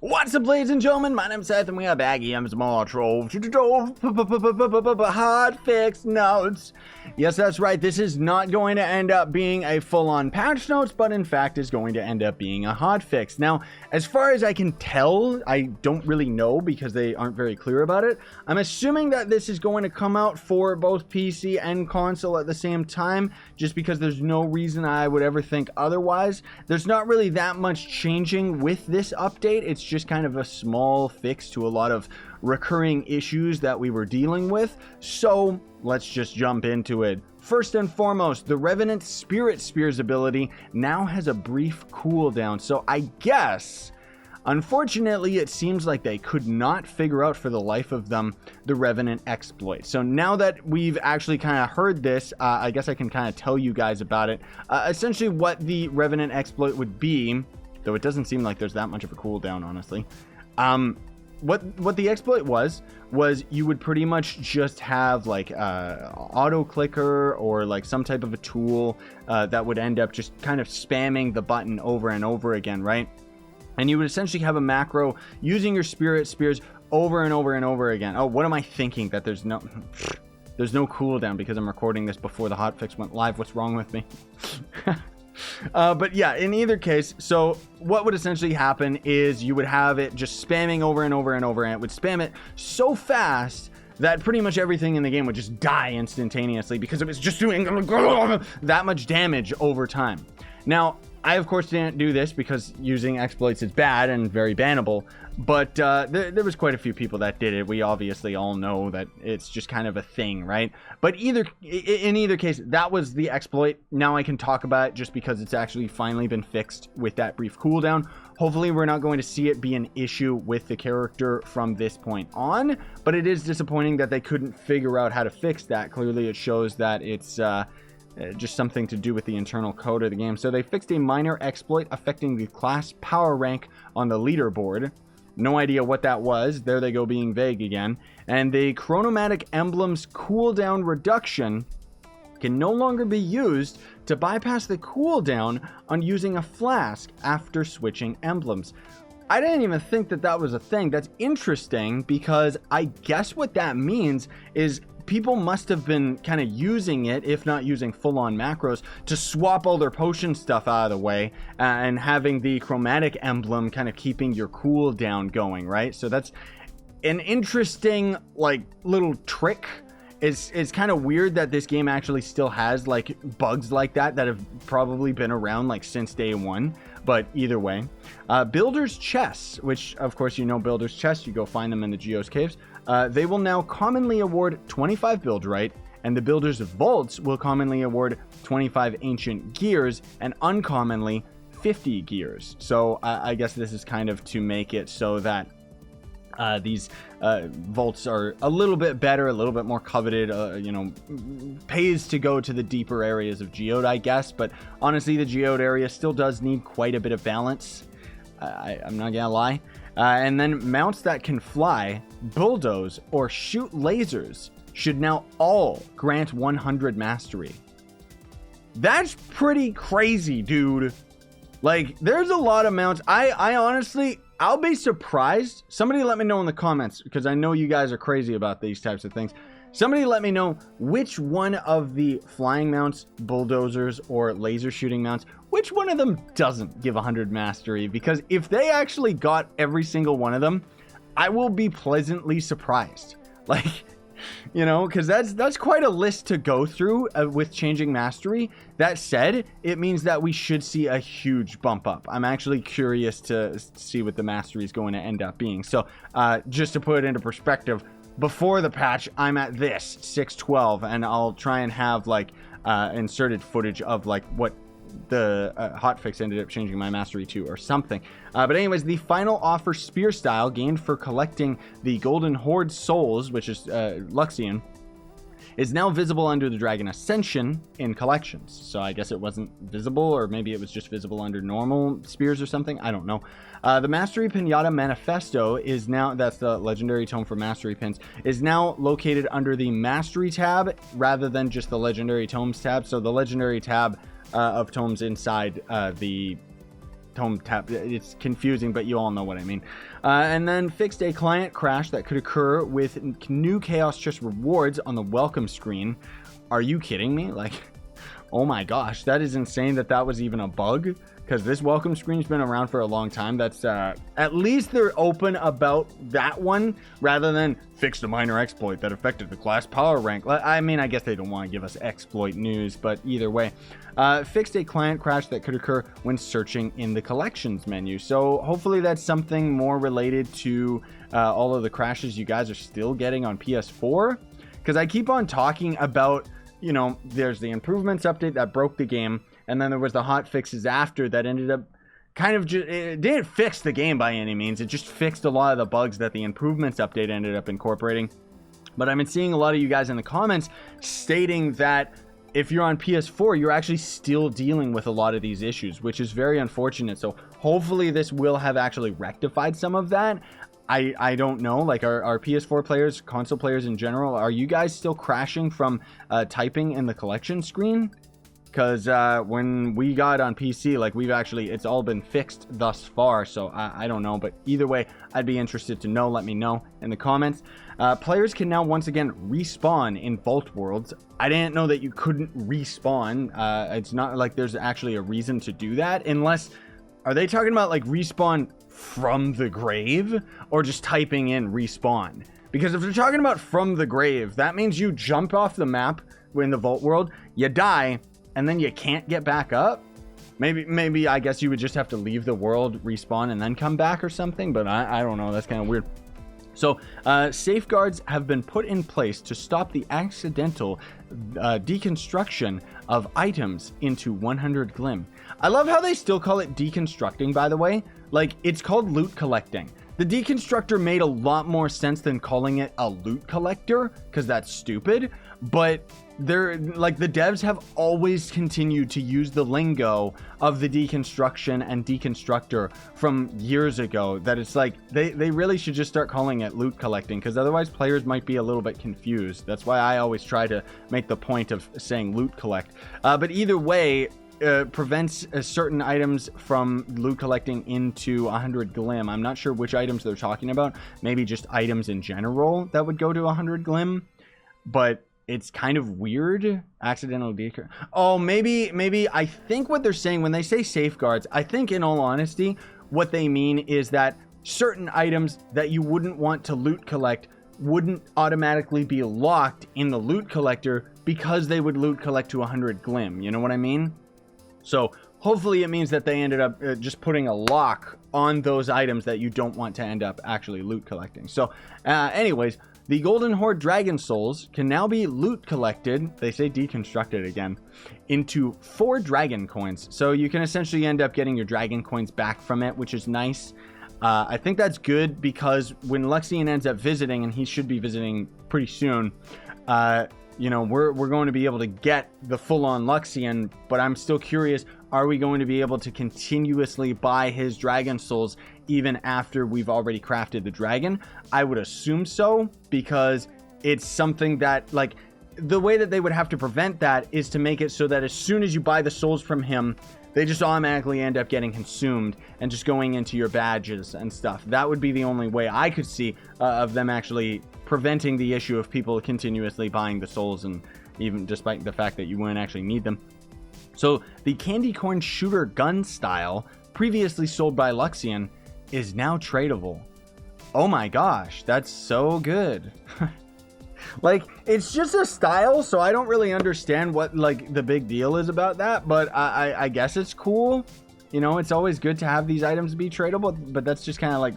What's up, ladies and gentlemen? My name's Seth, and we are back here. I'm small Trove hot fix notes. Yes, that's right. This is not going to end up being a full-on patch notes, but in fact is going to end up being a hot fix. Now, as far as I can tell, I don't really know because they aren't very clear about it. I'm assuming that this is going to come out for both PC and console at the same time, just because there's no reason I would ever think otherwise. There's not really that much changing with this update. It's just kind of a small fix to a lot of recurring issues that we were dealing with. So let's just jump into it. First and foremost, the Revenant Spirit Spears ability now has a brief cooldown. So I guess, unfortunately, it seems like they could not figure out for the life of them the Revenant exploit. So now that we've actually kind of heard this, I guess I can kind of tell you guys about it. Essentially what the Revenant exploit would be, though it doesn't seem like there's that much of a cooldown, honestly. What the exploit was you would pretty much just have like auto clicker or like some type of a tool that would end up just kind of spamming the button over and over again, right? And you would essentially have a macro using your spirit spears over and over and over again. Oh, what am I thinking? That there's no cooldown because I'm recording this before the hotfix went live. What's wrong with me? But yeah, in either case, so what would essentially happen is you would have it just spamming over and over and over, and it would spam it so fast that pretty much everything in the game would just die instantaneously because it was just doing that much damage over time. Now, I of course didn't do this because using exploits is bad and very bannable, but there was quite a few people that did it. We obviously all know that it's just kind of a thing, right? But in either case, that was the exploit. Now I can talk about it just because it's actually finally been fixed with that brief cooldown. Hopefully we're not going to see it be an issue with the character from this point on, but it is disappointing that they couldn't figure out how to fix that. Clearly it shows that it's just something to do with the internal code of the game. So they fixed a minor exploit affecting the class power rank on the leaderboard. No idea what that was. There they go being vague again. And the chronomatic emblem's cooldown reduction can no longer be used to bypass the cooldown on using a flask after switching emblems. I didn't even think that that was a thing. That's interesting because I guess what that means is people must have been kind of using it, if not using full-on macros, to swap all their potion stuff out of the way and having the chromatic emblem kind of keeping your cooldown going, right? So that's an interesting like little trick. It's kind of weird that this game actually still has like bugs like that have probably been around like since day one. But either way, Builder's Chests, which of course you know Builder's Chests, you go find them in the Geo's Caves. They will now commonly award 25 Buildrite, and the Builder's Vaults will commonly award 25 Ancient Gears, and uncommonly 50 Gears. So I guess this is kind of to make it so that these vaults are a little bit better, a little bit more coveted, you know, pays to go to the deeper areas of Geode, I guess. But honestly, the Geode area still does need quite a bit of balance. I'm not gonna lie. And then mounts that can fly, bulldoze, or shoot lasers should now all grant 100 mastery. That's pretty crazy, dude. Like, there's a lot of mounts. I honestly, I'll be surprised. Somebody let me know in the comments, because I know you guys are crazy about these types of things. Somebody let me know which one of the flying mounts, bulldozers, or laser shooting mounts, which one of them doesn't give 100 mastery, because if they actually got every single one of them, I will be pleasantly surprised. Like, you know, because that's quite a list to go through with changing mastery. That said, it means that we should see a huge bump up. I'm actually curious to see what the mastery is going to end up being. So just to put it into perspective, before the patch, I'm at this 612, and I'll try and have like inserted footage of like what the hotfix ended up changing my mastery to or something. But anyways, the final offer spear style gained for collecting the Golden Horde souls, which is Luxian, is now visible under the Dragon Ascension in collections. So I guess it wasn't visible, or maybe it was just visible under normal spears or something. I don't know. The Mastery Pinata Manifesto is now, that's the legendary tome for Mastery Pins, is now located under the Mastery tab rather than just the Legendary Tomes tab. So the Legendary tab of tomes inside the home tab. It's confusing, but you all know what I mean. And then fixed a client crash that could occur with new Chaos Chest rewards on the welcome screen. Are you kidding me? Like, oh my gosh, that is insane that was even a bug, because this welcome screen's been around for a long time. That's at least they're open about that one rather than fixed a minor exploit that affected the class power rank. I mean, I guess they don't want to give us exploit news, but either way, fixed a client crash that could occur when searching in the collections menu. So hopefully that's something more related to all of the crashes you guys are still getting on PS4, because I keep on talking about, you know, there's the improvements update that broke the game, and then there was the hot fixes after that ended up kind of just, it didn't fix the game by any means. It just fixed a lot of the bugs that the improvements update ended up incorporating. But I've been seeing a lot of you guys in the comments stating that if you're on PS4, you're actually still dealing with a lot of these issues, which is very unfortunate. So hopefully this will have actually rectified some of that. I don't know, like our PS4 players, console players in general, are you guys still crashing from typing in the collection screen? Because when we got on PC, like it's all been fixed thus far. So I don't know, but either way, I'd be interested to know. Let me know in the comments. Players can now once again respawn in Vault Worlds. I didn't know that you couldn't respawn. It's not like there's actually a reason to do that, unless, are they talking about like respawn from the grave or just typing in respawn? Because if they're talking about from the grave, that means you jump off the map in the Vault World, you die, and then you can't get back up. Maybe I guess you would just have to leave the world, respawn, and then come back or something, but I don't know. That's kind of weird. So safeguards have been put in place to stop the accidental deconstruction of items into 100 glim. I love how they still call it deconstructing, by the way. Like, it's called loot collecting. The deconstructor made a lot more sense than calling it a loot collector, because that's stupid. But they're like, the devs have always continued to use the lingo of the deconstruction and deconstructor from years ago, that it's like they really should just start calling it loot collecting, because otherwise players might be a little bit confused. That's why I always try to make the point of saying loot collect. But either way, prevents certain items from loot collecting into 100 glim. I'm not sure which items they're talking about. Maybe just items in general that would go to 100 glim, but it's kind of weird. Accidental decor. Oh, maybe I think what they're saying when they say safeguards, I think in all honesty, what they mean is that certain items that you wouldn't want to loot collect wouldn't automatically be locked in the loot collector because they would loot collect to 100 glim. You know what I mean? So hopefully it means that they ended up just putting a lock on those items that you don't want to end up actually loot collecting. So anyways, the Golden Horde Dragon Souls can now be loot collected, they say deconstructed again, into 4 dragon coins. So you can essentially end up getting your dragon coins back from it, which is nice. I think that's good, because when Luxian ends up visiting, and he should be visiting pretty soon, you know, we're going to be able to get the full-on Luxian, but I'm still curious, are we going to be able to continuously buy his Dragon Souls even after we've already crafted the dragon? I would assume so, because it's something that, like, the way that they would have to prevent that is to make it so that as soon as you buy the souls from him, they just automatically end up getting consumed and just going into your badges and stuff. That would be the only way I could see of them actually preventing the issue of people continuously buying the souls, and even despite the fact that you wouldn't actually need them. So the candy corn shooter gun style, previously sold by Luxian, is now tradable. Oh my gosh, that's so good. Like, it's just a style, so I don't really understand what, like, the big deal is about that, but I guess it's cool. You know, it's always good to have these items be tradable, but that's just kind of like,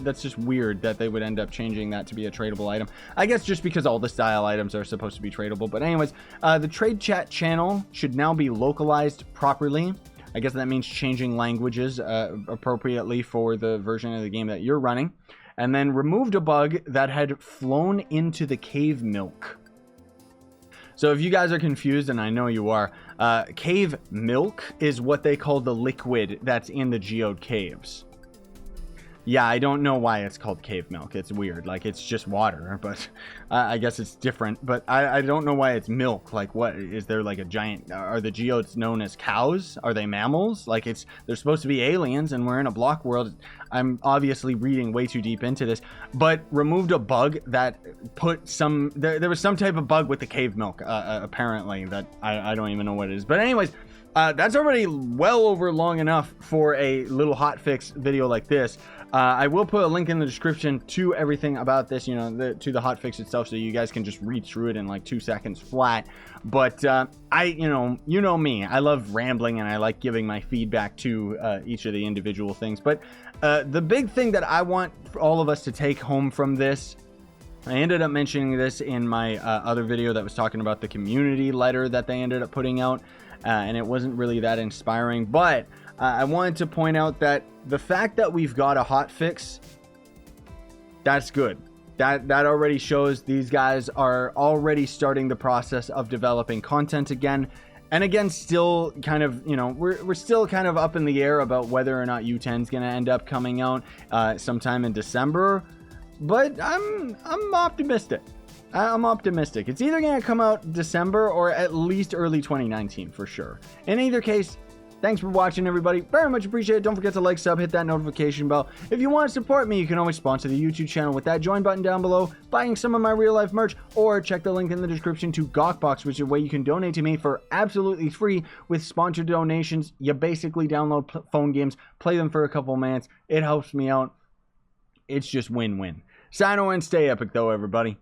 that's just weird that they would end up changing that to be a tradable item. I guess just because all the style items are supposed to be tradable. But anyways, the trade chat channel should now be localized properly. I guess that means changing languages appropriately for the version of the game that you're running. And then removed a bug that had flown into the cave milk. So if you guys are confused, and I know you are, cave milk is what they call the liquid that's in the geode caves. Yeah, I don't know why it's called cave milk. It's weird. Like, it's just water, but I guess it's different. But I don't know why it's milk. Like, what is there, like a giant? Are the geodes known as cows? Are they mammals? Like, they're supposed to be aliens, and we're in a block world. I'm obviously reading way too deep into this, but removed a bug that put some. There was some type of bug with the cave milk, apparently, that I don't even know what it is. But anyways. That's already well over long enough for a little hotfix video like this. I will put a link in the description to everything about this, you know, to the hotfix itself, so you guys can just read through it in like 2 seconds flat. But you know me, I love rambling and I like giving my feedback to each of the individual things. But the big thing that I want all of us to take home from this, I ended up mentioning this in my other video that was talking about the community letter that they ended up putting out. And it wasn't really that inspiring, but I wanted to point out that the fact that we've got a hotfix, that's good. That already shows these guys are already starting the process of developing content again. And again, still kind of, you know, we're still kind of up in the air about whether or not U10 is going to end up coming out sometime in December. But I'm optimistic. I'm optimistic. It's either going to come out December or at least early 2019 for sure. In either case, thanks for watching, everybody. Very much appreciate it. Don't forget to like, sub, hit that notification bell. If you want to support me, you can always sponsor the YouTube channel with that join button down below, buying some of my real life merch, or check the link in the description to Gawkbox, which is a way you can donate to me for absolutely free with sponsored donations. You basically download phone games, play them for a couple minutes. It helps me out. It's just win-win. Sign on and stay epic though, everybody.